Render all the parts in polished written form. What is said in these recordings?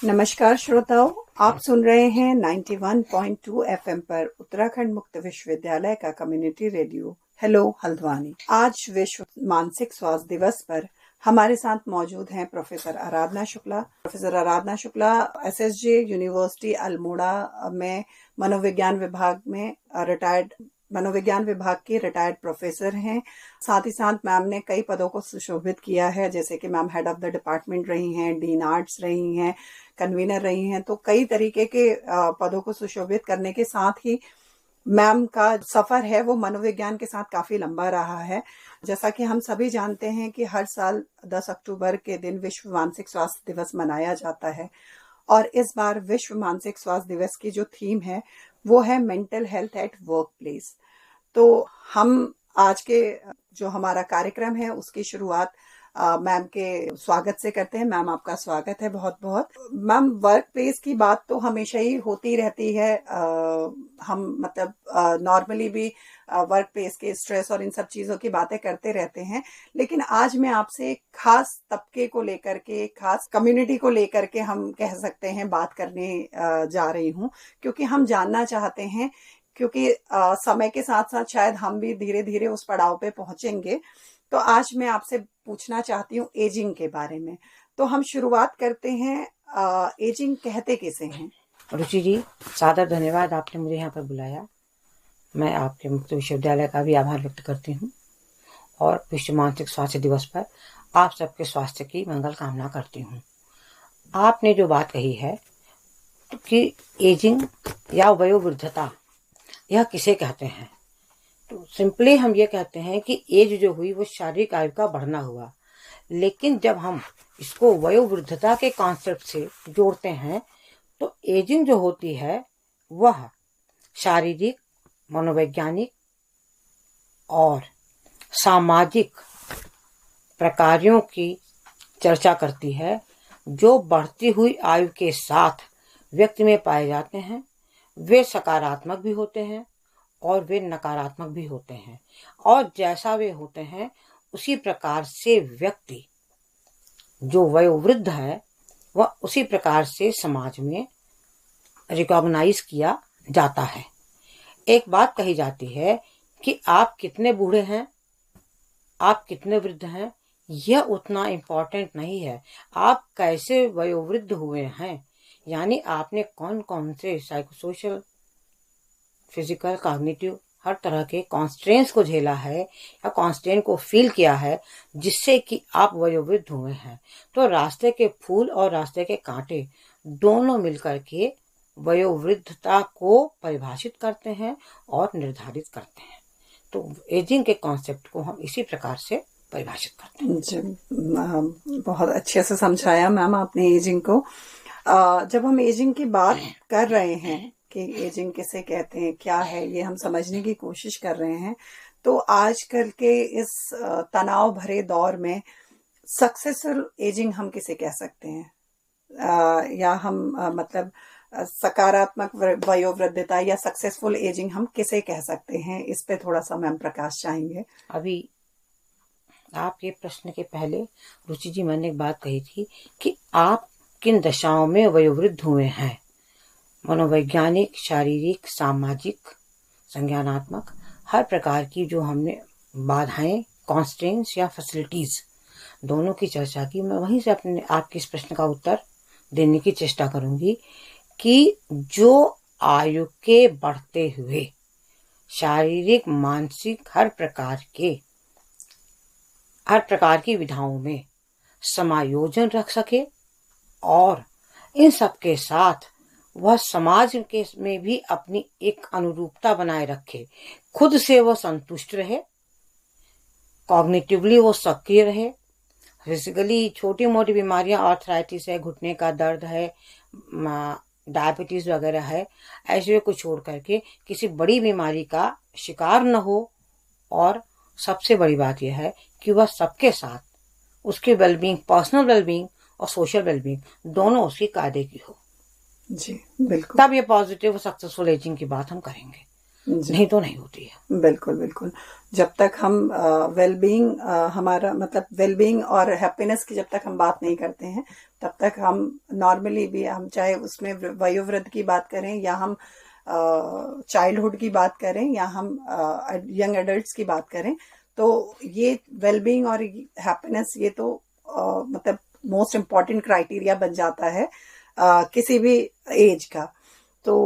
नमस्कार श्रोताओं, आप सुन रहे हैं 91.2 एफएम पर उत्तराखंड मुक्त विश्वविद्यालय का कम्युनिटी रेडियो हेलो हल्द्वानी। आज विश्व मानसिक स्वास्थ्य दिवस पर हमारे साथ मौजूद हैं professor Aradhana Shukla. Professor Aradhana Shukla SSJ university Almora में मनोविज्ञान विभाग के रिटायर्ड प्रोफेसर हैं। साथ ही साथ मैम ने कई पदों को सुशोभित किया है, जैसे कि ma'am head of the department रही हैं, डीन आर्ट्स रही हैं, कन्वीनर रही हैं। तो कई तरीके के पदों को सुशोभित करने के साथ ही मैम का सफर है वो मनोविज्ञान के साथ काफी लंबा रहा है। जैसा कि हम सभी जानते हैं कि हर साल 10 अक्टूबर के दिन विश्व मानसिक स्वास्थ्य दिवस मनाया जाता है और इस बार विश्व मानसिक स्वास्थ्य दिवस की जो थीम है वो है mental health at work place. तो हम आज के जो हमारा कार्यक्रम है उसकी शुरुआत मैम के स्वागत से करते हैं। मैम आपका स्वागत है बहुत बहुत। मैम, वर्क प्लेस की बात तो हमेशा ही होती रहती है। हम मतलब नॉर्मली भी वर्क प्लेस के स्ट्रेस और इन सब चीजों की बातें करते रहते हैं, लेकिन आज मैं आपसे एक खास तबके को लेकर के, खास कम्युनिटी को लेकर के हम कह सकते हैं बात करने जा रही हूँ, क्योंकि हम जानना चाहते हैं, क्योंकि समय के साथ साथ शायद हम भी धीरे धीरे उस पड़ाव पे पहुंचेंगे। तो आज मैं आपसे पूछना चाहती हूँ एजिंग के बारे में। तो हम शुरुआत करते हैं, एजिंग कहते किसे हैं? रुचि जी, सादर धन्यवाद, आपने मुझे यहाँ पर बुलाया। मैं आपके मुक्त विश्वविद्यालय का भी आभार व्यक्त करती हूँ और विश्व मानसिक स्वास्थ्य दिवस पर आप सबके स्वास्थ्य की मंगल कामना करती हूँ। आपने जो बात कही है कि एजिंग या वयोवृद्धता, यह किसे कहते हैं, तो सिंपली हम ये कहते हैं कि एज जो हुई वो शारीरिक आयु का बढ़ना हुआ। लेकिन जब हम इसको वयोवृद्धता के कॉन्सेप्ट से जोड़ते हैं तो एजिंग जो होती है वह शारीरिक, मनोवैज्ञानिक और सामाजिक प्रकारों की चर्चा करती है जो बढ़ती हुई आयु के साथ व्यक्ति में पाए जाते हैं। वे सकारात्मक भी होते हैं और वे नकारात्मक भी होते हैं, और जैसा वे होते हैं उसी प्रकार से व्यक्ति जो वयोवृद्ध है वह उसी प्रकार से समाज में रिकॉग्नाइज किया जाता है। एक बात कही जाती है कि आप कितने बूढ़े हैं, आप कितने वृद्ध हैं, यह उतना इम्पोर्टेंट नहीं है, आप कैसे वयोवृद्ध हुए हैं, यानी आपने कौन कौन से साइकोसोशल, फिजिकल, कॉग्निटिव हर तरह के कॉन्स्ट्रेंट्स को झेला है या कॉन्स्ट्रेंट को फील किया है जिससे कि आप वयोवृद्ध हुए हैं। तो रास्ते के फूल और रास्ते के कांटे दोनों मिलकर के वयोवृद्धता को परिभाषित करते हैं और निर्धारित करते हैं। तो एजिंग के कॉन्सेप्ट को हम इसी प्रकार से परिभाषित करते हैं। जी, बहुत अच्छे से समझाया मैम आपने एजिंग को। जब हम एजिंग की बात कर रहे हैं कि एजिंग किसे कहते हैं, क्या है, ये हम समझने की कोशिश कर रहे हैं, तो आजकल के इस तनाव भरे दौर में सक्सेसफुल एजिंग हम किसे कह सकते हैं, या हम मतलब सकारात्मक वयोवृद्धता या सक्सेसफुल एजिंग हम किसे कह सकते हैं, इस पे थोड़ा सा मैम प्रकाश चाहेंगे। अभी आपके प्रश्न के पहले रुचि जी मैंने एक बात कही थी कि आप किन दशाओं में वयोवृद्ध हुए हैं। मनोवैज्ञानिक, शारीरिक, सामाजिक, संज्ञानात्मक, हर प्रकार की जो हमने बाधाएं, कॉन्स्ट्रेंट्स या फैसिलिटीज दोनों की चर्चा की, मैं वहीं से अपने आपके इस प्रश्न का उत्तर देने की चेष्टा करूंगी कि जो आयु के बढ़ते हुए शारीरिक, मानसिक हर प्रकार की विधाओं में समायोजन रख सके और इन सब के साथ वह समाज के में भी अपनी एक अनुरूपता बनाए रखे, खुद से वह संतुष्ट रहे, कॉग्निटिवली वो सक्रिय रहे, फिजिकली छोटी मोटी बीमारियां, आर्थराइटिस है, घुटने का दर्द है, डायबिटीज वगैरह है, ऐसे को छोड़ करके किसी बड़ी बीमारी का शिकार न हो। और सबसे बड़ी बात यह है कि वह सबके साथ उसके वेलबींग, पर्सनल वेलबींग और सोशल वेलबींग दोनों उसकी कायदे की हो। जी बिल्कुल, तब ये पॉजिटिव सक्सेसफुल एजिंग की बात हम करेंगे। जी। नहीं तो नहीं होती है। बिल्कुल बिल्कुल। जब तक हम वेलबींग हमारा मतलब वेलबींग और हैप्पीनेस की जब तक हम बात नहीं करते हैं, तब तक हम नॉर्मली भी, हम चाहे उसमें वयोवृद्ध की बात करें या हम चाइल्डहुड की बात करें या हम यंग एडल्ट्स की बात करें, तो ये वेलबींग और हैप्पीनेस ये तो मतलब मोस्ट इम्पॉर्टेंट क्राइटेरिया बन जाता है किसी भी एज का। तो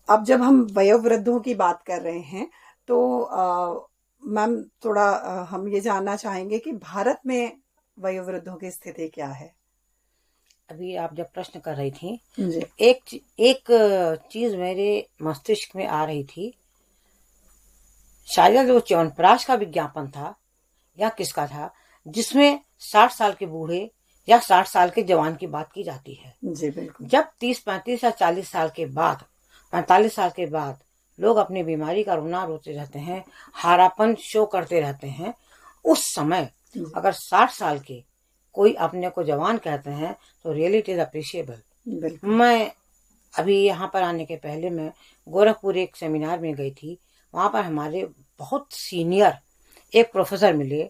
अब जब हम वयोवृद्धों की बात कर रहे हैं तो मैम थोड़ा हम ये जानना चाहेंगे कि भारत में वयोवृद्धों की स्थिति क्या है। अभी आप जब प्रश्न कर रही थी जी। तो एक चीज मेरे मस्तिष्क में आ रही थी। शायद वो च्यवनप्राश का विज्ञापन था या किसका था, जिसमें 60 साल के बूढ़े या 60 साल के जवान की बात की जाती है। जी बिल्कुल। जब 30-35 या 40 साल के बाद, 45 साल के बाद लोग अपनी बीमारी का रोना रोते रहते हैं, हारापन शो करते रहते हैं, उस समय अगर 60 साल के कोई अपने को जवान कहते हैं तो रियली इट इज अप्रिशिएबल। बिल्कुल। मैं अभी यहाँ पर आने के पहले मैं गोरखपुर एक सेमिनार में गई थी। वहां पर हमारे बहुत सीनियर एक प्रोफेसर मिले,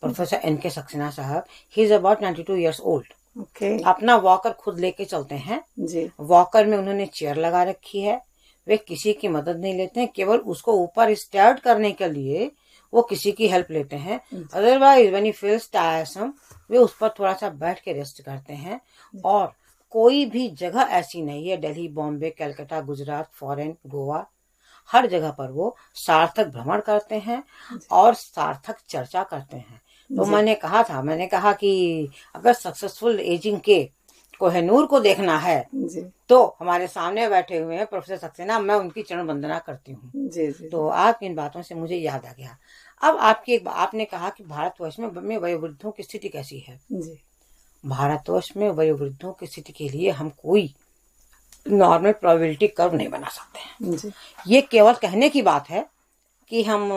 प्रोफेसर एन के सक्सेना साहब। He is about 92 years old. Okay. अपना वॉकर खुद लेके चलते हैं। जी। वॉकर में उन्होंने चेयर लगा रखी है। वे किसी की मदद नहीं लेते हैं, केवल उसको ऊपर स्टार्ट करने के लिए वो किसी की हेल्प लेते हैं। Otherwise when he feels tiresome वे उस पर थोड़ा सा बैठ के रेस्ट करते हैं। और कोई भी जगह ऐसी नहीं है, दिल्ली, बॉम्बे, कलकत्ता, गुजरात, फॉरेन, गोवा, हर जगह पर वो सार्थक भ्रमण करते हैं और सार्थक चर्चा करते हैं। तो मैंने कहा कि अगर सक्सेसफुल एजिंग के कोहिनूर को देखना है जी तो हमारे सामने बैठे हुए हैं प्रोफेसर सक्सेना, मैं उनकी चरण वंदना करती हूँ। जी जी। तो आपकी इन बातों से मुझे याद आ गया। अब आपने कहा कि भारतवर्ष में वयोवृद्धों की स्थिति कैसी है। जी। भारतवर्ष में वयोवृद्धों की स्थिति के लिए हम कोई नॉर्मल प्रोबेबिलिटी कर्व नहीं बना सकते हैं। जी। ये केवल कहने की बात है कि हम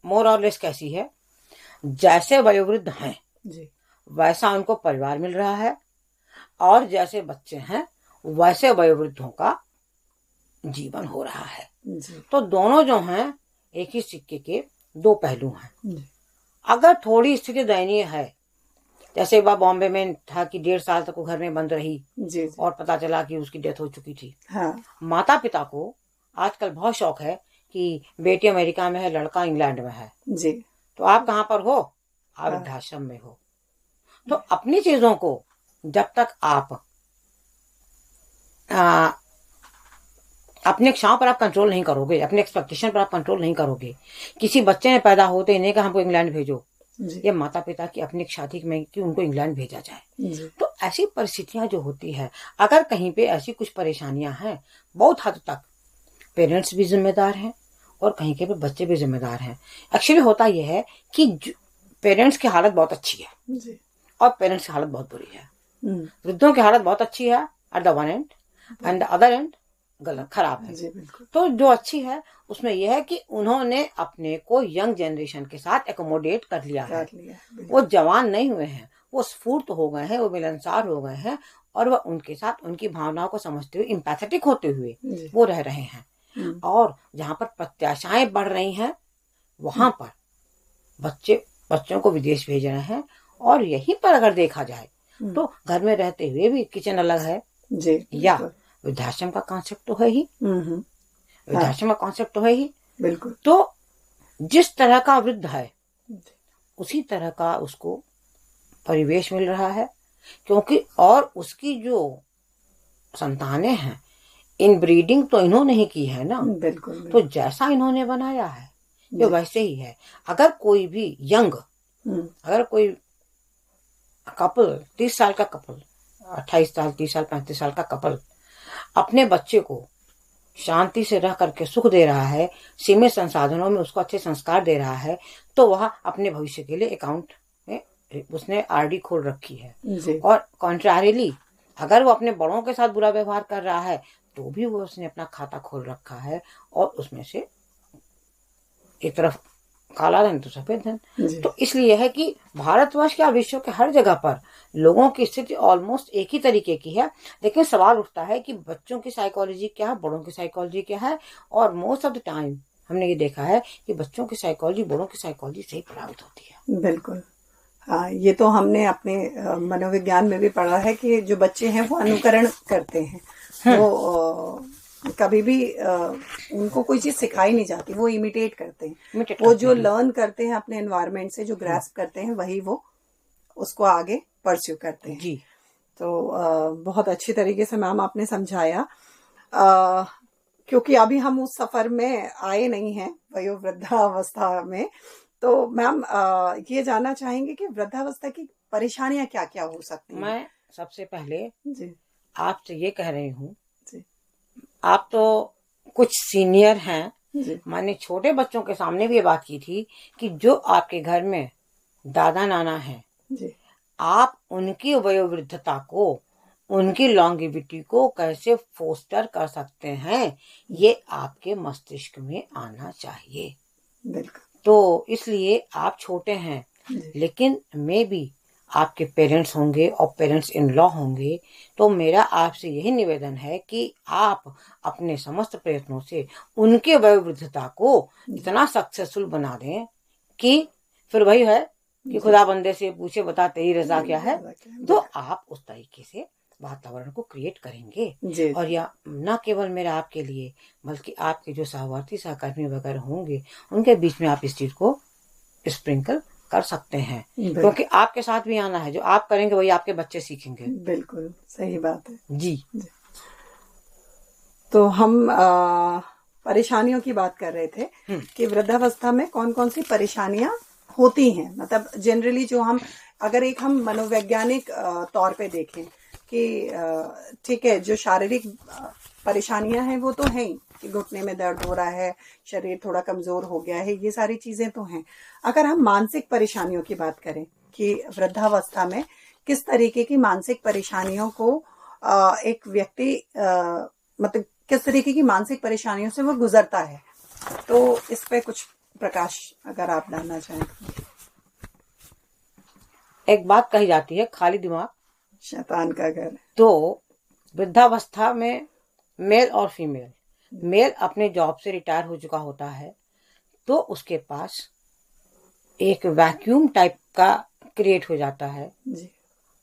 मोर और लेस कैसी है। जैसे वयोवृद्ध हैं जी। वैसा उनको परिवार मिल रहा है, और जैसे बच्चे हैं वैसे वयोवृद्धों का जीवन हो रहा है। जी। तो दोनों जो हैं एक ही सिक्के के दो पहलू हैं। जी। अगर थोड़ी स्थिति दयनीय है, जैसे वह बॉम्बे में था कि 1.5 साल तक वो घर में बंद रही जी। जी। और पता चला कि उसकी डेथ हो चुकी थी। हाँ। माता पिता को आजकल बहुत शौक है कि बेटी अमेरिका में है, लड़का इंग्लैंड में है, जी। तो आप कहाँ पर हो? आप हाँ। वृद्धाश्रम में हो। तो अपनी चीजों को जब तक आप अपने इच्छाओं पर आप कंट्रोल नहीं करोगे, अपने एक्सपेक्टेशन पर आप कंट्रोल नहीं करोगे। किसी बच्चे ने पैदा होते ही नहीं कहा हमको इंग्लैंड भेजो, ये माता पिता की अपनी इच्छा थी कि उनको इंग्लैंड भेजा जाए। जी। तो ऐसी परिस्थितियां जो होती है, अगर कहीं पे ऐसी कुछ परेशानियां हैं, बहुत हद तक पेरेंट्स भी जिम्मेदार हैं और कहीं के पे बच्चे भी जिम्मेदार हैं। एक्चुअली होता यह है कि पेरेंट्स की हालत बहुत अच्छी है जी। और पेरेंट्स की हालत बहुत बुरी है। वृद्धों की हालत बहुत अच्छी है at the one and, and the other and गलत खराब है। जी बिल्कुल। तो जो अच्छी है उसमें यह है कि उन्होंने अपने को यंग जनरेशन के साथ एकोमोडेट कर लिया है। वो जवान नहीं हुए हैं, वो स्फूर्त हो गए हैं, वो मिलनसार हो गए हैं, और वह उनके साथ उनकी भावनाओं को समझते हुए, एम्पैथेटिक होते हुए वो रह रहे हैं। और जहाँ पर प्रत्याशाएं बढ़ रही हैं वहां पर बच्चों को विदेश भेज रहे हैं। और यहीं पर अगर देखा जाए तो घर में रहते हुए भी किचन अलग है जी। या वृद्धाश्रम का कॉन्सेप्ट तो है ही, वृद्धाश्रम का कॉन्सेप्ट तो है ही। बिल्कुल। तो जिस तरह का वृद्ध है उसी तरह का उसको परिवेश मिल रहा है, क्योंकि और उसकी जो संतानें हैं, इन ब्रीडिंग तो इन्होंने ही की है ना। बिल्कुल। तो जैसा इन्होंने बनाया है ये वैसे ही है। अगर कोई भी यंग, अगर कोई कपल, 30 साल का कपल, 28 साल, 30 साल, 35 साल का कपल अपने बच्चे को शांति से रह करके सुख दे रहा है, सीमित संसाधनों में उसको अच्छे संस्कार दे रहा है, तो वह अपने भविष्य के लिए अकाउंट में उसने आरडी खोल रखी है। और कॉन्ट्रारिली अगर वो अपने बड़ों के साथ बुरा व्यवहार कर रहा है तो भी वो उसने अपना खाता खोल रखा है और उसमें से एक तरफ काला धन तो सफेद धन। जी। तो इसलिए है कि भारतवर्ष क्या विश्व के हर जगह पर लोगों की स्थिति ऑलमोस्ट एक ही तरीके की है, लेकिन सवाल उठता है कि बच्चों की साइकोलॉजी क्या है, बड़ों की साइकोलॉजी क्या है। और मोस्ट ऑफ द टाइम हमने ये देखा है कि बच्चों की साइकोलॉजी बड़ों की साइकोलॉजी से ही प्रभावित होती है। बिल्कुल। हाँ, ये तो हमने अपने मनोविज्ञान में भी पढ़ा है कि जो बच्चे हैं वो अनुकरण करते हैं। वो कभी भी उनको कोई चीज सिखाई नहीं जाती, वो इमिटेट करते हैं। वो जो लर्न करते हैं अपने एनवायरनमेंट से, जो ग्रास्प करते हैं, वही वो उसको आगे परस्यू करते हैं। जी। तो बहुत अच्छी तरीके से मैम आपने समझाया। क्योंकि अभी हम उस सफर में आए नहीं हैं वयोवृद्धावस्था में, तो मैम ये जानना चाहेंगे कि वृद्धावस्था की परेशानियां क्या क्या हो सकती हैं। मैं सबसे पहले जी आपसे ये कह रही हूँ, जी आप तो कुछ सीनियर हैं, जी मैंने छोटे बच्चों के सामने भी ये बात की थी कि जो आपके घर में दादा नाना हैं, जी आप उनकी वयोवृद्धता को, उनकी लॉन्गेविटी को कैसे फोस्टर कर सकते हैं, ये आपके मस्तिष्क में आना चाहिए। बिल्कुल। तो इसलिए आप छोटे हैं, जी लेकिन मे भी आपके पेरेंट्स होंगे और पेरेंट्स इन लॉ होंगे। तो मेरा आपसे यही निवेदन है कि आप अपने समस्त प्रयत्नों से उनके वयोवृद्धता को इतना सक्सेसफुल बना दें कि फिर वही है कि खुदा बंदे से पूछे बता तेरी रजा क्या है। तो आप उस तरीके से वातावरण को क्रिएट करेंगे। जी और या न केवल मेरा आपके लिए, बल्कि आपके जो सहवर्ती सहकर्मी वगैरह होंगे उनके बीच में आप इस चीज को स्प्रिंकल कर सकते हैं, क्योंकि आपके साथ भी आना है। जो आप करेंगे वही आपके बच्चे सीखेंगे। बिल्कुल सही बात है जी। तो हम परेशानियों की बात कर रहे थे कि वृद्धावस्था में कौन कौन सी परेशानियां होती हैं। मतलब जनरली जो हम अगर एक हम मनोवैज्ञानिक तौर पे देखें कि ठीक है, जो शारीरिक परेशानियां हैं वो तो हैं ही कि घुटने में दर्द हो रहा है, शरीर थोड़ा कमजोर हो गया है, ये सारी चीजें तो हैं। अगर हम मानसिक परेशानियों की बात करें कि वृद्धावस्था में किस तरीके की मानसिक परेशानियों को एक व्यक्ति मतलब किस तरीके की मानसिक परेशानियों से वो गुजरता है, तो इस पे कुछ प्रकाश अगर आप डालना चाहें। एक बात कही जाती है, खाली दिमाग शैतान का घर। तो वृद्धावस्था में मेल और फीमेल, मेल अपने जॉब से रिटायर हो चुका होता है तो उसके पास एक वैक्यूम टाइप का क्रिएट हो जाता है जी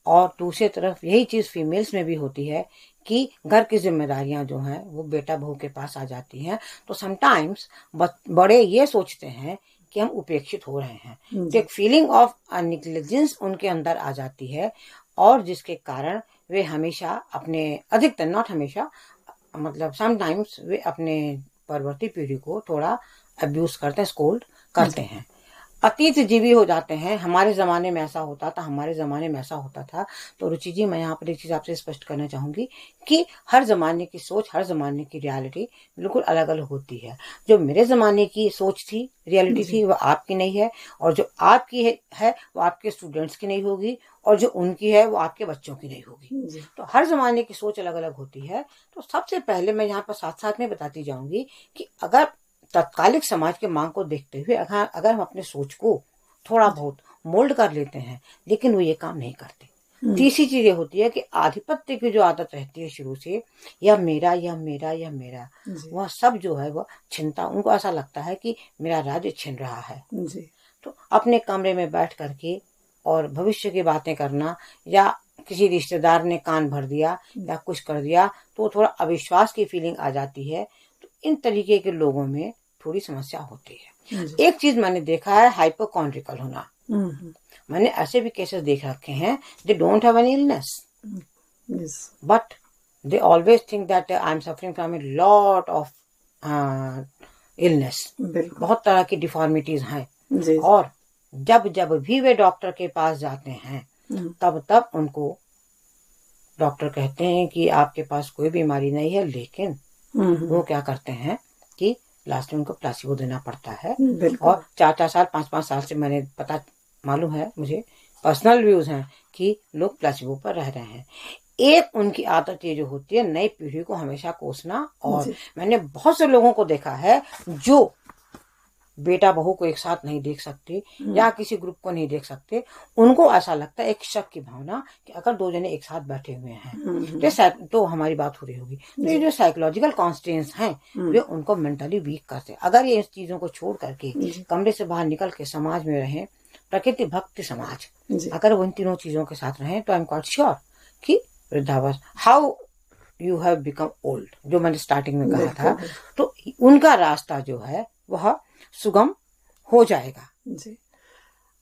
और दूसरी तरफ यही चीज फीमेल्स में भी होती है कि घर की जिम्मेदारियां जो हैं वो बेटा बहू के पास आ जाती हैं। तो समटाइम्स बड़े ये सोचते हैं कि हम उपेक्षित हो रहे हैं, तो एक फीलिंग ऑफ नेग्लिजेंस उनके अंदर आ जाती है और जिसके कारण वे हमेशा अपने, अधिकतर नॉट हमेशा, मतलब समटाइम्स वे अपने परवर्ती पीढ़ी को थोड़ा अब्यूज करते हैं, स्कोल्ड करते हैं, अतीत जीवी हो जाते हैं। हमारे जमाने में ऐसा होता था, हमारे जमाने में ऐसा होता था। तो रुचि जी, मैं यहाँ पर एक चीज आपसे स्पष्ट करना चाहूंगी कि हर जमाने की सोच, हर जमाने की रियलिटी बिल्कुल अलग अलग होती है। जो मेरे जमाने की सोच थी, रियलिटी थी, वो आपकी नहीं है, और जो आपकी है वो आपके स्टूडेंट्स की नहीं होगी, और जो उनकी है वो आपके बच्चों की नहीं होगी। तो हर जमाने की सोच अलग अलग होती है। तो सबसे पहले मैं यहाँ पर साथ साथ में बताती जाऊंगी कि अगर तत्कालिक समाज के मांग को देखते हुए अगर हम अपने सोच को थोड़ा बहुत मोल्ड कर लेते हैं, लेकिन वो ये काम नहीं करते। तीसरी चीज ये होती है कि आधिपत्य की जो आदत रहती है शुरू से, या मेरा या मेरा या मेरा, वह सब जो है वह छिनता, उनको ऐसा लगता है कि मेरा राज्य छिन रहा है। तो अपने कमरे में बैठ करके और भविष्य की बातें करना, या किसी रिश्तेदार ने कान भर दिया या कुछ कर दिया तो थोड़ा अविश्वास की फीलिंग आ जाती है। तो इन तरीके के लोगों में थोड़ी समस्या होती है। एक चीज मैंने देखा है, हाइपोकॉन्ड्रिकल होना। मैंने ऐसे भी केसेस देख रखे हैं, they don't have any illness, but they always think that I am suffering from a lot of illness. बहुत तरह की डिफॉर्मिटीज हैं, और जब जब भी वे डॉक्टर के पास जाते हैं तब तब उनको डॉक्टर कहते हैं कि आपके पास कोई बीमारी नहीं है, लेकिन वो क्या करते हैं कि लास्ट में उनको प्लासिबो देना पड़ता है। और 4-4 साल 5-5 साल से मैंने पता मालूम है, मुझे पर्सनल व्यूज हैं कि लोग प्लासिबो पर रह रहे हैं। एक उनकी आदत ये जो होती है नई पीढ़ी को हमेशा कोसना, और मैंने बहुत से लोगों को देखा है जो बेटा बहू को एक साथ नहीं देख सकते या किसी ग्रुप को नहीं देख सकते, उनको ऐसा लगता है, एक शक की भावना कि अगर दो जने एक साथ बैठे हुए हैं तो हमारी बात हो रही होगी। तो ये जो साइकोलॉजिकल कॉन्स्टेंट्स हैं वे उनको मेंटली वीक करते हैं। अगर ये इस चीजों को छोड़ करके कमरे से बाहर निकल के समाज में रहें, प्रकृति भक्ति समाज, अगर वो इन तीनों चीजों के साथ रहें, तो आई एम क्वाइट श्योर कि वृद्धावस्था, how you have become old, जो मैंने स्टार्टिंग में कहा था, तो उनका रास्ता जो है वह सुगम हो जाएगा। जी।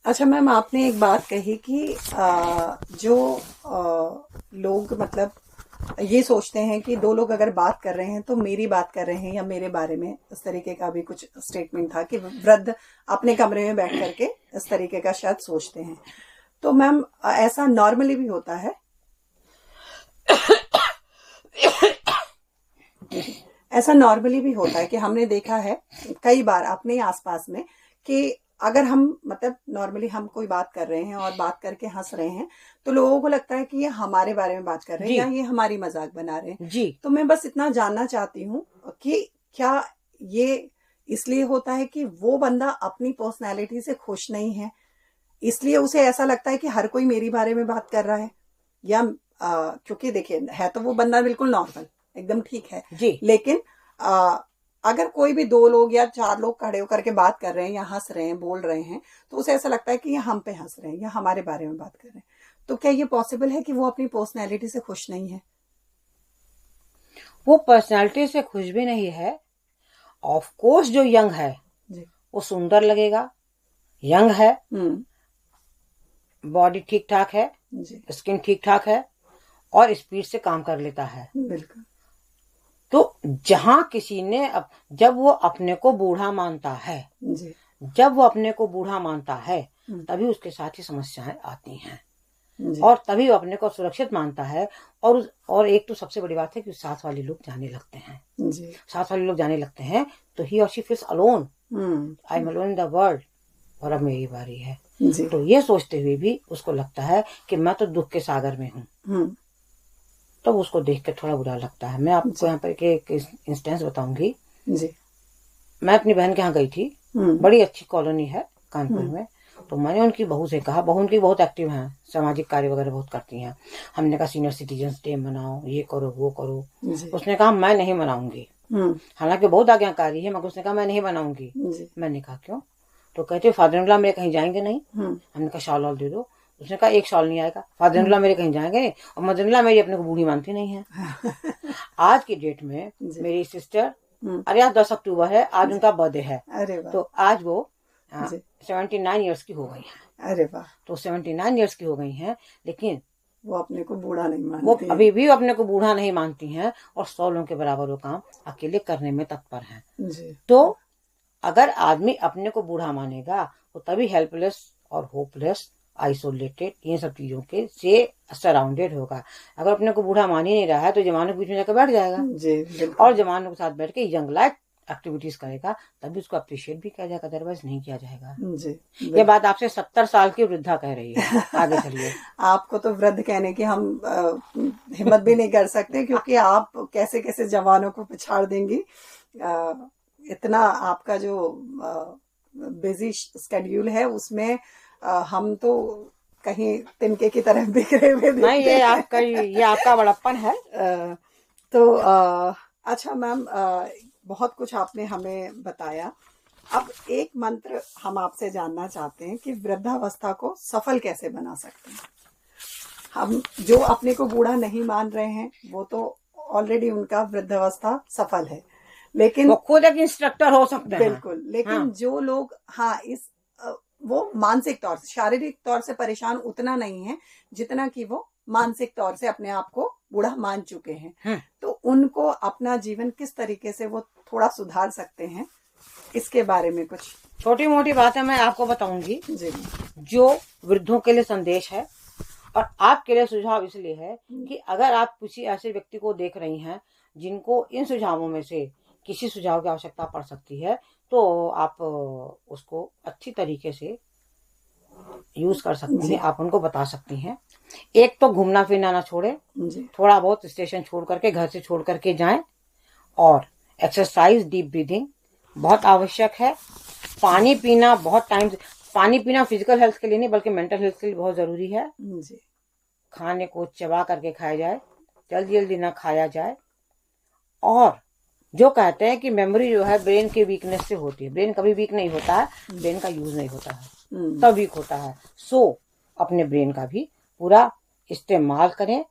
अच्छा मैम, आपने एक बात कही कि जो लोग मतलब ये सोचते हैं कि दो लोग अगर बात कर रहे हैं तो मेरी बात कर रहे हैं या मेरे बारे में, इस तरीके का भी कुछ स्टेटमेंट था कि वृद्ध अपने कमरे में बैठ करके इस तरीके का शायद सोचते हैं। तो मैम ऐसा नॉर्मली भी होता है? ऐसा नॉर्मली भी होता है कि हमने देखा है कई बार अपने आसपास में कि अगर हम मतलब नॉर्मली हम कोई बात कर रहे हैं और बात करके हंस रहे हैं तो लोगों को लगता है कि ये हमारे बारे में बात कर रहे हैं या ये हमारी मजाक बना रहे हैं जी। तो मैं बस इतना जानना चाहती हूँ कि क्या ये इसलिए होता है कि वो बंदा अपनी पर्सनैलिटी से खुश नहीं है, इसलिए उसे ऐसा लगता है कि हर कोई मेरी बारे में बात कर रहा है, या क्योंकि देखिए है तो वो बंदा बिल्कुल नॉर्मल एकदम ठीक है जी। लेकिन अगर कोई भी दो लोग या चार लोग खड़े होकर के बात कर रहे हैं या हंस रहे हैं, बोल रहे हैं, तो उसे ऐसा लगता है कि ये हम पे हंस रहे हैं या हमारे बारे में बात कर रहे हैं। तो क्या ये पॉसिबल है कि वो अपनी पर्सनैलिटी से खुश नहीं है? वो पर्सनैलिटी से खुश भी नहीं है। ऑफ कोर्स जो यंग है जी। वो सुंदर लगेगा, यंग है, बॉडी ठीक ठाक है, स्किन ठीक ठाक है और स्पीड से काम कर लेता है। बिल्कुल। तो जहां किसी ने जब वो अपने को बूढ़ा मानता है जी। जब वो अपने को बूढ़ा मानता है तभी उसके साथ ही समस्याएं आती हैं और तभी वो अपने को सुरक्षित मानता है। और एक तो सबसे बड़ी बात है कि साथ वाले लोग जाने लगते हैं। जी। साथ वाले लोग जाने लगते हैं तो ही और she feels alone, I am alone in the world और अब मेरी बारी है। तो ये सोचते हुए भी उसको लगता है कि मैं तो दुख के सागर में हूँ, तो उसको देख के थोड़ा बुरा लगता है। मैं आपको यहाँ पर एक इंस्टेंस बताऊंगी। जी। मैं अपनी बहन के यहाँ गई थी, बड़ी अच्छी कॉलोनी है कानपुर में। तो मैंने उनकी बहू से कहा, बहू उनकी बहुत एक्टिव हैं, सामाजिक कार्य वगैरह बहुत करती हैं। हमने कहा सीनियर सिटीजन्स डे मनाओ, ये करो वो करो। उसने कहा मैं नहीं मनाऊंगी, हालांकि बहुत आज्ञाकारी है, मगर उसने कहा मैं नहीं मनाऊंगी। मैंने कहा क्यों? तो कहते फादर इन लॉ मेरे कहीं जाएंगे नहीं। हमने कहा शॉल ऑल दे दो। उसने कहा एक शॉल नहीं आएगा, फादर इन लॉ मेरे कहीं जाएंगे और मदर इन लॉ मेरी अपने को बूढ़ी मानती नहीं है। आज की डेट में मेरी सिस्टर, अरे आज 10 अक्टूबर है, आज उनका बर्थडे है, तो आज वो 79 ईयर्स की हो गई है। अरे वाह। तो 79 ईयर्स की हो गई हैं, लेकिन वो अपने को बूढ़ा नहीं मानती, वो अभी भी अपने को बूढ़ा नहीं मानती हैं और 100 लोगों के बराबर वो काम अकेले करने में तत्पर हैं। तो अगर आदमी अपने को बूढ़ा मानेगा वो तभी हेल्पलेस और होपलेस, आइसोलेटेड, इन सब चीजों के से सराउंडेड होगा। अगर अपने को बूढ़ा मान ही नहीं रहा है तो जमानों के बीच में जाकर बैठ जाएगा और जमानों के साथ बैठ के यंग लाइफ एक्टिविटीज करेगा, तभी उसको अप्रिशिएट भी किया जाएगा, अदरवाइज नहीं किया जाएगा। जी। ये बात आपसे 70 साल की वृद्धा कह रही है। आगे चलिए। आपको तो वृद्ध कहने की हम हिम्मत भी नहीं कर सकते, क्योंकि आप कैसे कैसे जवानों को पिछाड़ देंगी। इतना आपका जो बिजी स्केड्यूल है उसमें हम तो कहीं तिनके की तरह बिखरे हुए नहीं, ये आपका बड़प्पन है। तो अच्छा मैम, बहुत कुछ आपने हमें बताया। अब एक मंत्र हम आपसे जानना चाहते हैं कि वृद्धावस्था को सफल कैसे बना सकते हैं। हम जो अपने को बूढ़ा नहीं मान रहे हैं वो तो ऑलरेडी उनका वृद्धावस्था सफल है, लेकिन वो खुद एक इंस्ट्रक्टर हो सकते हैं। बिल्कुल, लेकिन जो लोग वो मानसिक तौर से, शारीरिक तौर से परेशान उतना नहीं है जितना कि वो मानसिक तौर से अपने आप को बूढ़ा मान चुके हैं, तो उनको अपना जीवन किस तरीके से वो थोड़ा सुधार सकते हैं, इसके बारे में कुछ छोटी मोटी बातें मैं आपको बताऊंगी। जी। जो वृद्धों के लिए संदेश है और आपके लिए सुझाव इसलिए है कि अगर आप किसी ऐसे व्यक्ति को देख रही हैं जिनको इन सुझावों में से किसी सुझाव की आवश्यकता पड़ सकती है, तो आप उसको अच्छी तरीके से यूज कर सकती हैं, आप उनको बता सकती हैं। एक तो घूमना फिरना ना छोड़े, थोड़ा बहुत स्टेशन छोड़ करके, घर से छोड़ करके जाएं, और एक्सरसाइज, डीप ब्रीदिंग बहुत आवश्यक है। पानी पीना बहुत टाइम से, पानी पीना फिजिकल हेल्थ के लिए नहीं बल्कि मेंटल हेल्थ के लिए बहुत जरूरी है जी। खाने को चबा करके खाया जाए, जल्दी जल्दी ना खाया जाए। और जो कहते हैं कि मेमोरी जो है ब्रेन के वीकनेस से होती है, ब्रेन कभी वीक नहीं होता है, ब्रेन का यूज नहीं होता है तब वीक होता है। सो अपने ब्रेन का भी पूरा इस्तेमाल करें,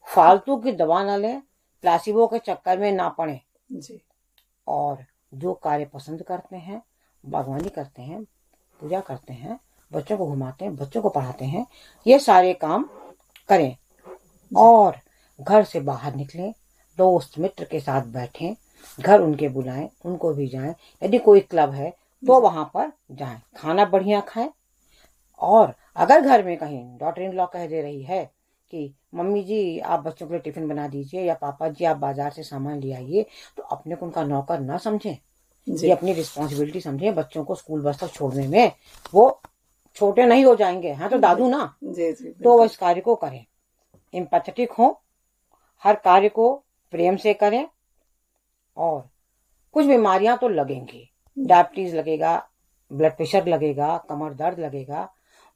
फालतू की दवा ना लें, प्लासिबो के चक्कर में ना पड़े जी। और जो कार्य पसंद करते हैं, बागवानी करते हैं, पूजा करते हैं, बच्चों को घुमाते हैं, बच्चों को पढ़ाते हैं, ये सारे काम करें। और घर से बाहर निकलें, दोस्त मित्र के साथ बैठें, घर उनके बुलाएं, उनको भी जाएं, यदि कोई क्लब है तो वहां पर जाएं, खाना बढ़िया खाएं। और अगर घर में कहीं डॉटर इन लॉ कह दे रही है कि मम्मी जी आप बच्चों के लिए टिफिन बना दीजिए या पापा जी आप बाजार से सामान ले आइए, तो अपने को उनका नौकर ना समझें, ये अपनी रिस्पॉन्सिबिलिटी समझें। बच्चों को स्कूल बस तक छोड़ने में वो छोटे नहीं हो जाएंगे, हाँ तो दादू ना। जी जी। तो वो इस कार्य को करें, एम्पैथेटिक हो, हर कार्य को प्रेम से करें। और कुछ बीमारियां तो लगेंगी, डायबिटीज लगेगा, ब्लड प्रेशर लगेगा, कमर दर्द लगेगा,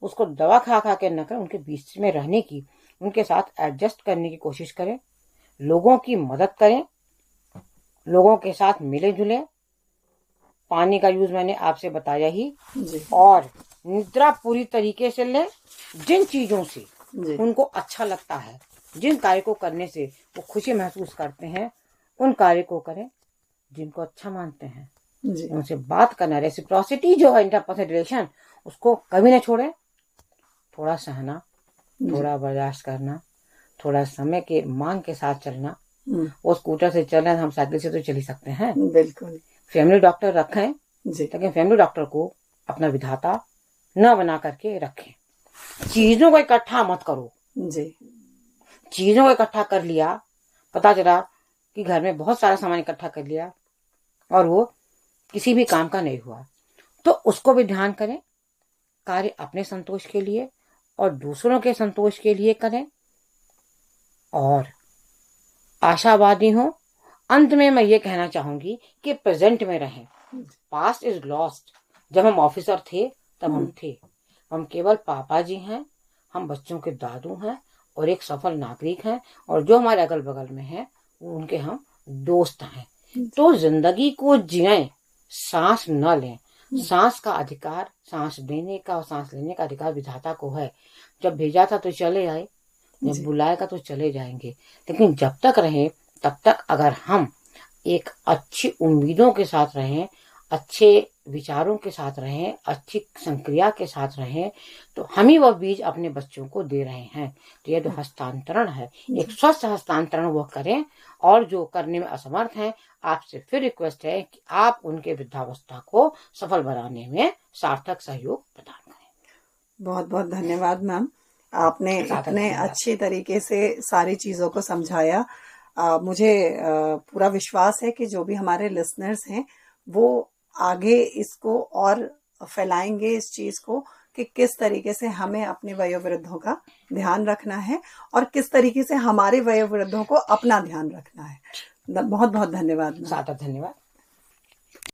उसको दवा खा खा के न करें, उनके बीच में रहने की, उनके साथ एडजस्ट करने की कोशिश करें, लोगों की मदद करें, लोगों के साथ मिले जुले। पानी का यूज मैंने आपसे बताया ही। और निद्रा पूरी तरीके से लें, जिन चीजों से उनको अच्छा लगता है, जिन कार्य को करने से वो खुशी महसूस करते हैं, उन कार्य को करें। जिनको अच्छा मानते हैं उनसे बात करना, रेसिप्रोसिटी जो है इंटरपर्सनल रिलेशन, उसको कभी न छोड़ें। थोड़ा सहना, थोड़ा बर्दाश्त करना, थोड़ा समय के मांग के साथ चलना। वो स्कूटर से चल रहे हैं, हम साइकिल से तो चल ही सकते हैं। बिल्कुल। फैमिली डॉक्टर रखें, लेकिन फैमिली डॉक्टर को अपना विधाता न बना करके रखें। चीजों को इकट्ठा मत करो जी। चीजों को इकट्ठा कर लिया, पता चला कि घर में बहुत सारा सामान इकट्ठा कर लिया और वो किसी भी काम का नहीं हुआ, तो उसको भी ध्यान करें। कार्य अपने संतोष के लिए और दूसरों के संतोष के लिए करें और आशावादी हो। अंत में मैं ये कहना चाहूंगी कि प्रेजेंट में रहें। Past is lost. जब हम ऑफिसर थे तब हम थे, हम केवल पापा जी हैं, हम बच्चों के दादू हैं और एक सफल नागरिक हैं, और जो हमारे अगल बगल में हैं उनके हम दोस्त हैं। तो जिंदगी को जिएं, सांस न लें। सांस का अधिकार, सांस देने का और सांस लेने का अधिकार विधाता को है। जब भेजा था तो चले आए, जब बुलाएगा तो चले जाएंगे, लेकिन जब तक रहें तब तक अगर हम एक अच्छी उम्मीदों के साथ रहें, अच्छे विचारों के साथ रहें, अच्छी संक्रिया के साथ रहें, तो हम ही वह बीज अपने बच्चों को दे रहे हैं। तो यह जो हस्तांतरण है, एक स्वस्थ हस्तांतरण वो करें। और जो करने में असमर्थ हैं, आपसे फिर रिक्वेस्ट है कि आप उनके वृद्धावस्था को सफल बनाने में सार्थक सहयोग प्रदान करें। बहुत बहुत धन्यवाद मैम, आपने इतने अच्छे तरीके से सारी चीजों को समझाया। मुझे पूरा विश्वास है कि जो भी हमारे लिसनर्स हैं वो आगे इसको और फैलाएंगे इस चीज को कि किस तरीके से हमें अपने वयोवृद्धों का ध्यान रखना है और किस तरीके से हमारे वयोवृद्धों को अपना ध्यान रखना है। बहुत बहुत धन्यवाद। सार्थक धन्यवाद।